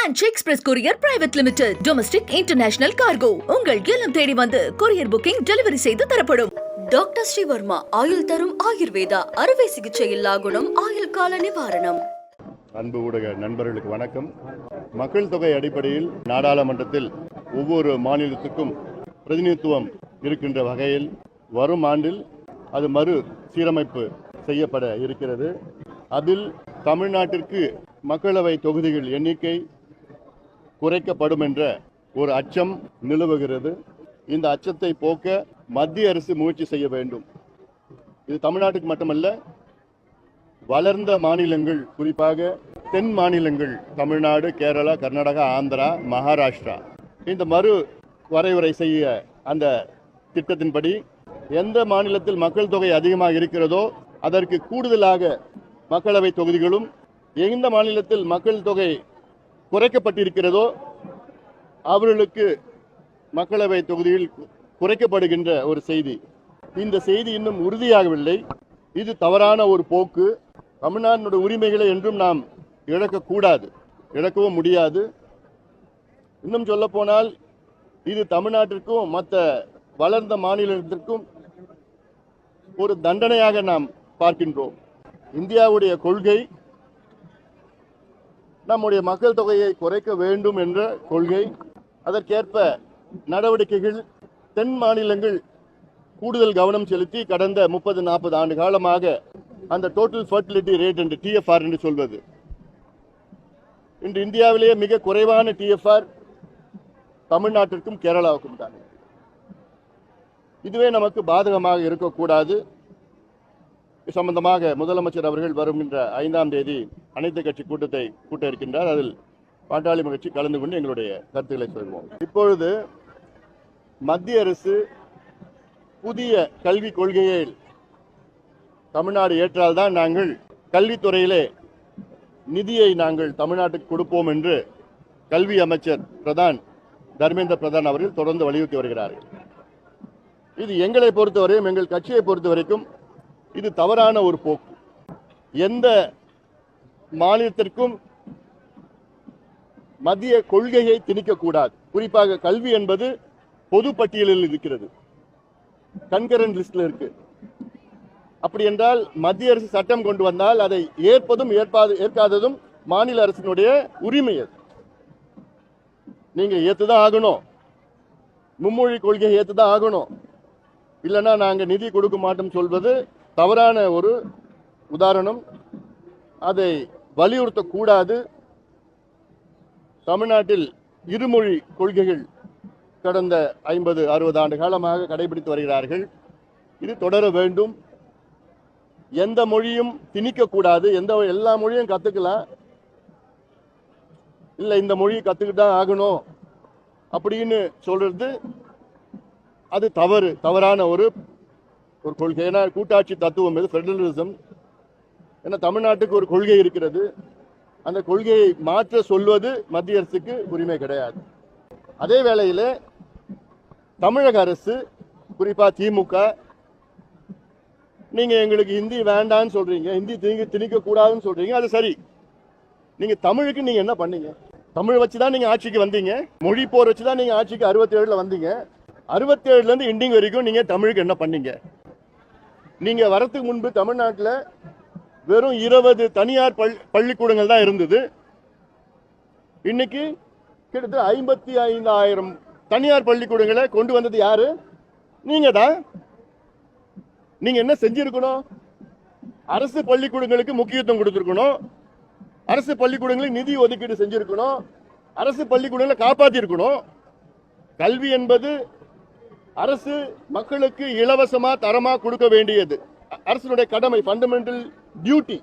Ranch Express Courier Private Limited. Domestic International Cargo. உங்கள் இல்லம் தேடி வந்து கொரியர் புக்கிங் டெலிவரி செய்து தரப்படும். டாக்டர் ஸ்ரீவர்மா ஆயுள் தரும் ஆயுர்வேதா அறுவை சிகிச்சை இல்லா குணம் ஆயுள் கால நிவாரணம். அன்பு ஊடக நண்பர்களுக்கு வணக்கம். மக்கள் தொகை அடிப்படையில் நாடாளுமன்றத்தில் ஒவ்வொரு மாநிலத்துக்கும் பிரதிநிதித்துவம் இருக்கின்ற வகையில் வரும் ஆண்டில் அது மறு சீரமைப்பு செய்யப்பட இருக்கிறது. அதில் தமிழ்நாட்டிற்கு மக்களவை தொகுதிகள் எண்ணிக்கை குறைக்கப்படும் என்ற ஒரு அச்சம் நிலவுகிறது. இந்த அச்சத்தை போக்க மத்திய அரசு முயற்சி செய்ய வேண்டும். இது தமிழ்நாட்டுக்கு மட்டுமல்ல, வளர்ந்த மாநிலங்கள், குறிப்பாக தென் மாநிலங்கள் தமிழ்நாடு, கேரளா, கர்நாடகா, ஆந்திரா, மகாராஷ்டிரா, இந்த மறு வரையறை செய்ய அந்த திட்டத்தின்படி எந்த மாநிலத்தில் மக்கள் தொகை அதிகமாக இருக்கிறதோ அதற்கு கூடுதலாக மக்களவை தொகுதிகளும், எந்த மாநிலத்தில் மக்கள் தொகை குறைக்கப்பட்டிருக்கிறதோ அவர்களுக்கு மக்களவை தொகுதியில் குறைக்கப்படுகின்ற ஒரு செய்தி. இந்த செய்தி இன்னும் உறுதியாகவில்லை. இது தவறான ஒரு போக்கு. தமிழ்நாட்டினுடைய உரிமைகளை என்றும் நாம் இழக்கக்கூடாது, இழக்கவும் முடியாது. இன்னும் சொல்ல போனால் இது தமிழ்நாட்டிற்கும் மற்ற வளர்ந்த மாநிலத்திற்கும் ஒரு தண்டனையாக நாம் பார்க்கின்றோம். இந்தியாவுடைய கொள்கை நம்முடைய மக்கள் தொகையை குறைக்க வேண்டும் என்ற கொள்கை. அதற்கேற்ப நடவடிக்கைகள் தென் மாநிலங்கள் கூடுதல் கவனம் செலுத்தி கடந்த 30-40 ஆண்டு காலமாக அந்த டோட்டல் ஃபர்டிலிட்டி ரேட் என்று TFR என்று சொல்வது, இன்று இந்தியாவிலேயே மிக குறைவான TFR தமிழ்நாட்டிற்கும் கேரளாவுக்கும் தான். இதுவே நமக்கு பாதகமாக இருக்கக்கூடாது. சம்பந்தமாக முதலமைச்சர் அவர்கள் வருகின்ற 5ஆம் தேதி அனைத்து கட்சி கூட்டத்தை கூட்ட இருக்கின்றார். அதில் பாட்டாளி கட்சி கலந்து கொண்டு எங்களுடைய கருத்துக்களை சொல்வோம். இப்பொழுது மத்திய அரசு புதிய கல்விக் கொள்கையை தமிழ்நாடு ஏற்றால்தான் நாங்கள் கல்வித்துறையிலே நிதியை நாங்கள் தமிழ்நாட்டுக்கு கொடுப்போம் என்று கல்வி அமைச்சர் தர்மேந்திர பிரதான் அவர்கள் தொடர்ந்து வலியுறுத்தி வருகிறார்கள். இது எங்களை பொறுத்தவரையும், எங்கள் கட்சியை பொறுத்த வரைக்கும் இது தவறான ஒரு போக்கு. எந்த மாநிலத்திற்கும் மத்திய கொள்கையை திணிக்கக்கூடாது. குறிப்பாக கல்வி என்பது பொது பட்டியலில் இருக்கிறது, கன்கரண்ட் லிஸ்ட்ல இருக்கு. அப்படி என்றால் மத்திய அரசு சட்டம் கொண்டு வந்தால் அதை ஏற்பதும் ஏற்காததும் மாநில அரசினுடைய உரிமை. நீங்க ஏத்துதான் ஆகணும், மும்மொழி கொள்கையை ஏத்துதான் ஆகணும், இல்லைன்னா நாங்க நிதி கொடுக்க மாட்டோம் சொல்வது தவறான ஒரு உதாரணம். அதை வலியுறுத்தக்கூடாது. தமிழ்நாட்டில் இருமொழி கொள்கைகள் கடந்த 50-60 ஆண்டு காலமாக கடைபிடித்து வருகிறார்கள். இது தொடர வேண்டும். எந்த மொழியும் திணிக்கக்கூடாது. எல்லா மொழியும் கத்துக்கலாம், இல்லை இந்த மொழி கத்துக்கிட்டா ஆகணும் அப்படின்னு சொல்றது அது தவறான ஒரு கொள்கை. ஏன்னா கூட்டாட்சி தத்துவம் இது, ஃபெடரலிசம். ஏன்னா தமிழ்நாட்டுக்கு ஒரு கொள்கை இருக்கிறது, அந்த கொள்கையை மாற்ற சொல்வது மத்திய அரசுக்கு உரிமை கிடையாது. அதே வேளையில் தமிழக அரசு, குறிப்பா திமுக, நீங்க எங்களுக்கு ஹிந்தி வேண்டான்னு சொல்றீங்க, ஹிந்தி திணிக்க கூடாதுன்னு சொல்றீங்க. அது சரி. நீங்க தமிழுக்கு நீங்க என்ன பண்ணீங்க? தமிழ் வச்சுதான் நீங்க ஆட்சிக்கு வந்தீங்க, மொழி போர் வச்சுதான் நீங்க ஆட்சிக்கு 67 வந்தீங்க. 67 இருந்து இண்டிங் வரைக்கும் நீங்க தமிழுக்கு என்ன பண்ணீங்க? நீங்க வரத்துக்கு முன்பு தமிழ்நாட்டில் வெறும் 20 தனியார் பள்ளிக்கூடங்கள் தான் இருந்தது. இன்னைக்கு கிட்டத்தட்ட 55,000 தனியார் பள்ளிக்கூடங்களை கொண்டு வந்தது யாரு? நீங்க தான். நீங்க என்ன செஞ்சிருக்கணும்? அரசு பள்ளிக்கூடங்களுக்கு முக்கியத்துவம் கொடுத்திருக்கணும், அரசு பள்ளிக்கூடங்களுக்கு நிதி ஒதுக்கீடு செஞ்சிருக்கணும், அரசு பள்ளிக்கூடங்களை காப்பாற்றி இருக்கணும். கல்வி என்பது அரசு மக்களுக்கு இலவசமா தரமா கொடுக்க வேண்டியது அரசுடைய கடமை, ஃபண்டமெண்டல் டியூட்டி.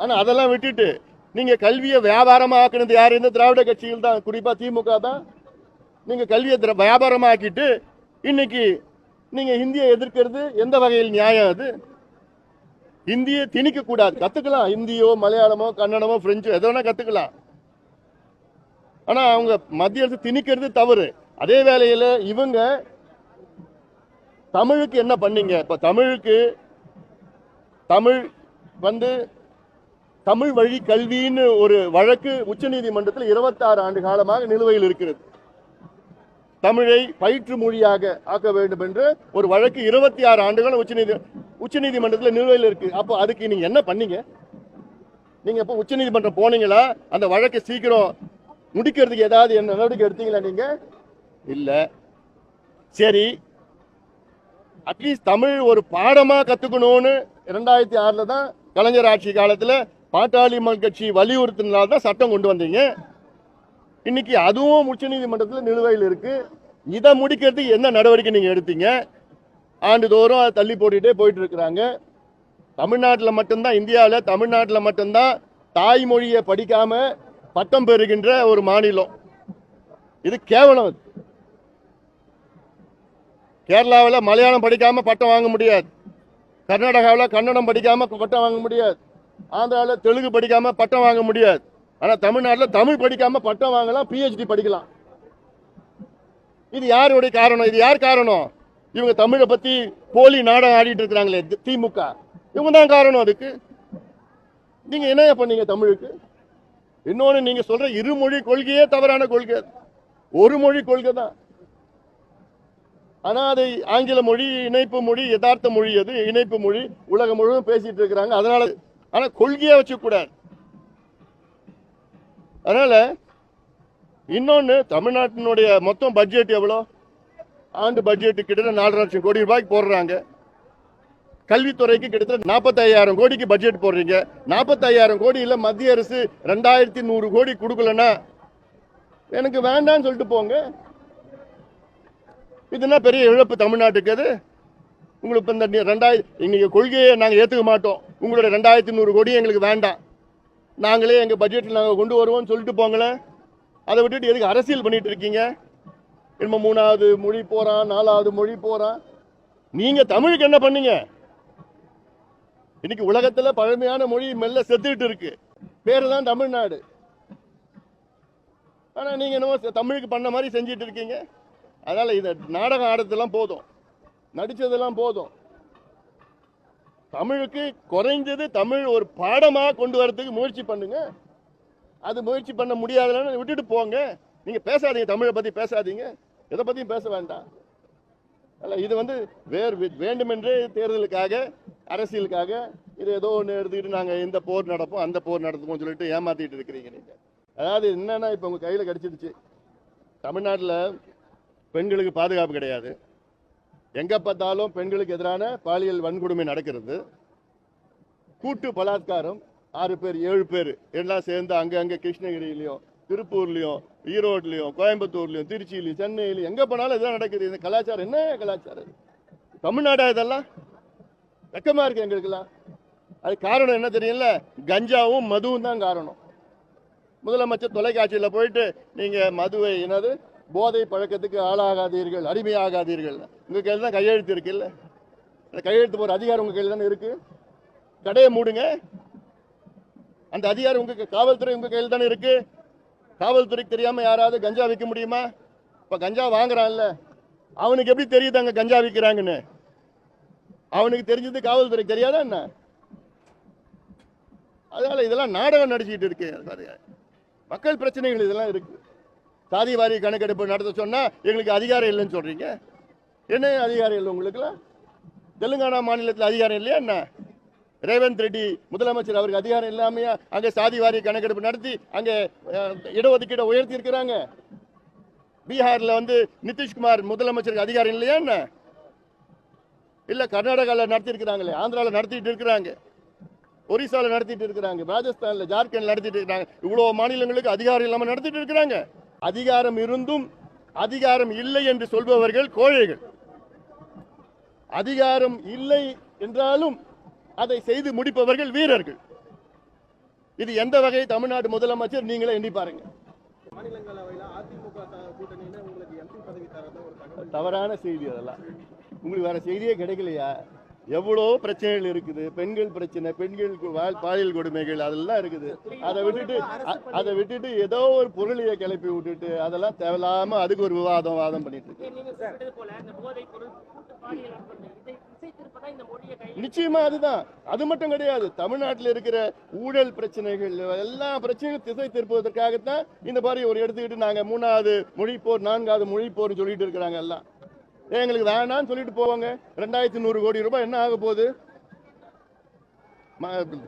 ஆனா அதெல்லாம் விட்டுட்டு நீங்க கல்வியை வியாபாரமா ஆக்கினது யாரு? இந்த திராவிட கட்சிகள் தான், குறிப்பா திமுக தான். நீங்க கல்வியை வியாபாரமா ஆக்கிட்டு இன்னைக்கு நீங்க ஹிந்தியை எதிர்க்கிறது எந்த வகையில் நியாயம்? அது ஹிந்தியை திணிக்க கூடாது, கத்துக்கலாம். ஹிந்தியோ மலையாளமோ கன்னடமோ பிரெஞ்சோ எதோ வேணா கத்துக்கலாம். ஆனா அவங்க மத்திய அரசு திணிக்கிறது தவறு. அதே வேளையில இவங்க தமிழுக்கு என்ன பண்ணீங்க? இப்ப தமிழ் தமிழ் வழி கல்வின்னு ஒரு வழக்கு உச்சநீதிமன்றத்தில் 26 ஆண்டு காலமாக நிலுவையில் இருக்கிறது. தமிழை பயிற்று மொழியாக ஆக்க வேண்டும் என்று ஒரு வழக்கு 26 ஆண்டுகள் உச்சநீதிமன்றத்தில் நிலுவையில் இருக்கு. அப்போ அதுக்கு நீங்க என்ன பண்ணீங்க? நீங்க இப்போ உச்சநீதிமன்றம் போனீங்களா? அந்த வழக்கை சீக்கிரம் முடிக்கிறதுக்கு ஏதாவது என்ன நடவடிக்கை எடுத்தீங்களா? நீங்க இல்ல. சரி, அட்லீஸ்ட் தமிழ் ஒரு பாடமா கத்துக்கணும்னு 2006 தான் கலைஞர் ஆட்சி காலத்துல பாட்டாளி மக்கள் கட்சி வலியுறுத்தினால தான் சட்டம் கொண்டு வந்தீங்க. இன்னைக்கு அதுவும் உச்சநீதிமன்றத்தில் நிலுவையில் இருக்கு. இதை முடிக்கிறதுக்கு என்ன நடவடிக்கை நீங்க எடுத்தீங்க? ஆண்டுதோறும் அதை தள்ளி போட்டுட்டே போயிட்டு இருக்கிறாங்க. தமிழ்நாட்டில் மட்டும்தான், இந்தியாவில் தமிழ்நாட்டில் மட்டும்தான் தாய்மொழியை படிக்காம பட்டம் பெறுகின்ற ஒரு மாநிலம். இது கேவலம். கேரளாவில் மலையாளம் படிக்காம பட்டம் வாங்க முடியாது. கர்நாடகாவில் கன்னடம் படிக்காம பட்டம் வாங்க முடியாது. ஆந்திராவில் தெலுங்கு படிக்காம பட்டம் வாங்க முடியாது. ஆனா தமிழ்நாட்டில் தமிழ் படிக்காம பட்டம் வாங்கலாம், PhD படிக்கலாம். இது யாருடைய காரணம்? இது யார் காரணம்? இவங்க தமிழை பத்தி போலி நாடகம் ஆடிட்டு இருக்கிறாங்களே திமுக, இவங்க தான் காரணம். அதுக்கு நீங்க என்ன பண்ணீங்க தமிழுக்கு? இன்னொன்னு, நீங்க சொல்ற இருமொழி கொள்கையே தவறான கொள்கை. ஒரு மொழி கொள்கை தான். ஆனா அதை ஆங்கில மொழி, இணைப்பு மொழி, யதார்த்த மொழி, அது இணைப்பு மொழி உலகம் முழுவதும் பேசிட்டு இருக்கிறாங்க. அதனால ஆனா கொள்கையா வச்சு கூடாது. அதனால இன்னொன்னு, தமிழ்நாட்டினுடைய மொத்தம் பட்ஜெட் எவ்வளோ? ஆண்டு பட்ஜெட் கிட்டத்தட்ட 4.5 லட்சம் கோடி ரூபாய்க்கு போடுறாங்க. கல்வித்துறைக்கு கிட்டத்தட்ட 45,000 கோடிக்கு பட்ஜெட் போடுறீங்க. 45,000 கோடியில் மத்திய அரசு 2100 கோடி கொடுக்கலன்னா எனக்கு வேண்டாம்னு சொல்லிட்டு போங்க. இதுனா பெரிய இழப்பு தமிழ்நாட்டுக்கு. அது உங்களுக்கு இந்த 2000 இன்னைக்கு கொள்கையை நாங்கள் ஏற்றுக்க மாட்டோம், உங்களுடைய 2100 கோடி எங்களுக்கு வேண்டாம், நாங்களே எங்கள் பட்ஜெட்டில் நாங்கள் கொண்டு வருவோம்னு சொல்லிட்டு போங்களேன். அதை விட்டுட்டு எதுக்கு அரசியல் பண்ணிட்டு இருக்கீங்க? இன்னும் 3வது மொழி போறான், 4வது மொழி போறான். நீங்க தமிழுக்கு என்ன பண்ணீங்க? இன்னைக்கு உலகத்துல பழமையான மொழி மெல்ல செத்துட்டு இருக்கு. பேரு தான் தமிழ்நாடு. ஆனா நீங்க என்னமோ தமிழுக்கு பண்ண மாதிரி செஞ்சிட்டு இருக்கீங்க. அதனால இந்த நாடகம் ஆடுறதெல்லாம் போதும், நடிச்சதெல்லாம் போதும். தமிழுக்கு குறைஞ்சது தமிழ் ஒரு பாடமா கொண்டு வரதுக்கு முயற்சி பண்ணுங்க. அது முயற்சி பண்ண முடியாதுன்னு விட்டுட்டு போங்க. நீங்க பேசாதீங்க, தமிழை பத்தி பேசாதீங்க, எதை பத்தியும் பேச வேண்டாம். இது வேண்டுமென்றே தேர்தலுக்காக, அரசியலுக்காக இது ஏதோ ஒன்று எடுத்துக்கிட்டு நாங்கள் இந்த போர் நடப்போம், அந்த போர் நடத்துவோம் சொல்லிட்டு ஏமாத்திட்டு இருக்கிறீங்க நீங்க. அதாவது என்னன்னா, இப்போ உங்க கையில் கிடைச்சிருச்சு. தமிழ்நாட்டில் பெண்களுக்கு பாதுகாப்பு கிடையாது. எங்க பார்த்தாலும் பெண்களுக்கு எதிரான பாலியல் வன்கொடுமை நடக்கிறது. கூட்டு பலாத்காரம் 6 பேர் 7 பேர் எல்லாம் சேர்ந்து அங்கங்க கிருஷ்ணகிரியிலையும், திருப்பூர்லையும், ஈரோட்லையும், கோயம்புத்தூர்லையும், திருச்சியிலையும், சென்னையிலையும் எங்க போனாலும் இதெல்லாம் நடக்குது. இந்த கலாச்சாரம் என்ன கலாச்சாரம்? தமிழ்நாடா இதெல்லாம்? வெக்கமா இருக்கு எங்களுக்கெல்லாம். அது காரணம் என்ன தெரியல? கஞ்சாவும் மதுவும் தான் காரணம். முதலமைச்சர் தொலைக்காட்சியில் போயிட்டு நீங்க மதுவை என்னது போதை பழக்கத்துக்கு ஆளாகாதீர்கள், அடிமையாகாதீர்கள், உங்க கையில் தான் கையெழுத்து இருக்குல்ல, அந்த கையெழுத்து போற அதிகாரம் உங்க கையில் தானே இருக்கு. கடையை மூடுங்க, அந்த அதிகாரம் உங்க காவல்துறை உங்க கையில் தானே இருக்கு. காவல்துறைக்கு தெரியாம யாராவது கஞ்சா விற்க முடியுமா? இப்ப கஞ்சா வாங்குறான்ல, அவனுக்கு எப்படி தெரியுது அங்க கஞ்சா விற்கிறாங்கன்னு? அவனுக்கு தெரிஞ்சது காவல்துறைக்கு தெரியாதா என்ன? அதனால இதெல்லாம் நாடகம் நடிச்சுட்டு இருக்கு. மக்கள் பிரச்சனைகள் இதெல்லாம் இருக்கு. சாதி வாரி கணக்கெடுப்பு நடத்த சொன்னா எங்களுக்கு அதிகாரம் இல்லைன்னு சொல்றீங்க. என்ன அதிகாரம் இல்லை உங்களுக்குலாம்? தெலுங்கானா மாநிலத்தில் அதிகாரம் இல்லையா என்ன? ரேவந்த் ரெட்டி முதலமைச்சர் அவருக்கு அதிகாரம் இல்லாமையா அங்க சாதி வாரி கணக்கெடுப்பு நடத்தி அங்க இடஒதுக்கீடை உயர்த்தி இருக்கிறாங்க. பீகார்ல நிதிஷ்குமார் முதலமைச்சருக்கு அதிகாரம் இல்லையா என்ன? இல்ல கர்நாடகாவில் நடத்தி இருக்கிறாங்களே, ஆந்திராவில் நடத்திட்டு இருக்கிறாங்க, ஒரிசால நடத்திட்டு இருக்கிறாங்க, ராஜஸ்தான்ல, ஜார்க்கண்ட் நடத்திட்டு இருக்கிறாங்க. இவ்வளவு மாநிலங்களுக்கு அதிகாரம் இல்லாம நடத்திட்டு இருக்கிறாங்க. அதிகாரம் இருந்தும் அதிகாரம் இல்லை என்று சொல்பவர்கள் கோழைகள். அதிகாரம் இல்லை என்றாலும் அதை செய்து முடிப்பவர்கள் வீரர்கள். இது எந்த வகை தமிழ்நாடு முதலமைச்சர்? நீங்களே எண்ணி பாருங்க. தவறான செய்தி அதெல்லாம். உங்களுக்கு வேற செய்தியே கிடைக்கலையா? எவ்வளோ பிரச்சனைகள் இருக்குது. பெண்கள் பிரச்சனை, பெண்களுக்கு பாலியல் கொடுமைகள் அதெல்லாம் இருக்குது. அதை விட்டுட்டு ஏதோ ஒரு பொருளியை கிளப்பி விட்டுட்டு அதெல்லாம் தேவையில்லாம அதுக்கு ஒரு வாதம் பண்ணிட்டு இருக்கு. நிச்சயமா அதுதான். அது மட்டும் கிடையாது, தமிழ்நாட்டில் இருக்கிற ஊழல் பிரச்சனைகள் எல்லா பிரச்சனையும் திசை திருப்புவதற்காகத்தான் இந்த மாதிரி ஒரு எடுத்துக்கிட்டு நாங்க 3வது மொழிப்போர் 4வது மொழிப்போர்னு சொல்லிட்டு இருக்கிறாங்க. எல்லாம் எங்களுக்கு வேணான்னு சொல்லிட்டு போவாங்க. 2100 கோடி ரூபாய் என்ன ஆக போகுது?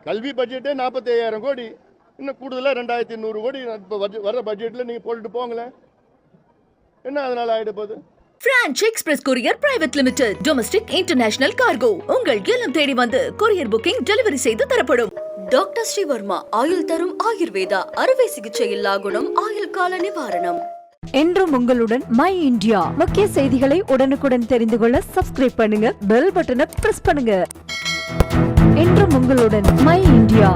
கல்வி பட்ஜெட்டே 45,000 கோடி, இன்னும் கூடுதலா 2100 கோடி வர்ற பட்ஜெட்ல நீங்க போட்டுட்டு போங்களேன். என்ன அதனால ஆயிட போகுது? Branch express courier private limited domestic international cargo உங்கள் இல்லம் தேடி வந்து கொரியர் புக்கிங் டெலிவரி செய்து தரப்படும். டாக்டர் ஸ்ரீவர்மா ஆயுள் தரும் ஆயுர்வேதா அறுவை சிகிச்சை இல்லா குணம் ஆயுள் கால நிவாரணம். என்றும் உங்களுடன் மை இந்தியா. முக்கிய செய்திகளை உடனுக்குடன் தெரிந்து கொள்ள சப்ஸ்கிரைப் பண்ணுங்க, பெல் பட்டனை பிரஸ் பண்ணுங்க. என்றும் உங்களுடன் மை இந்தியா.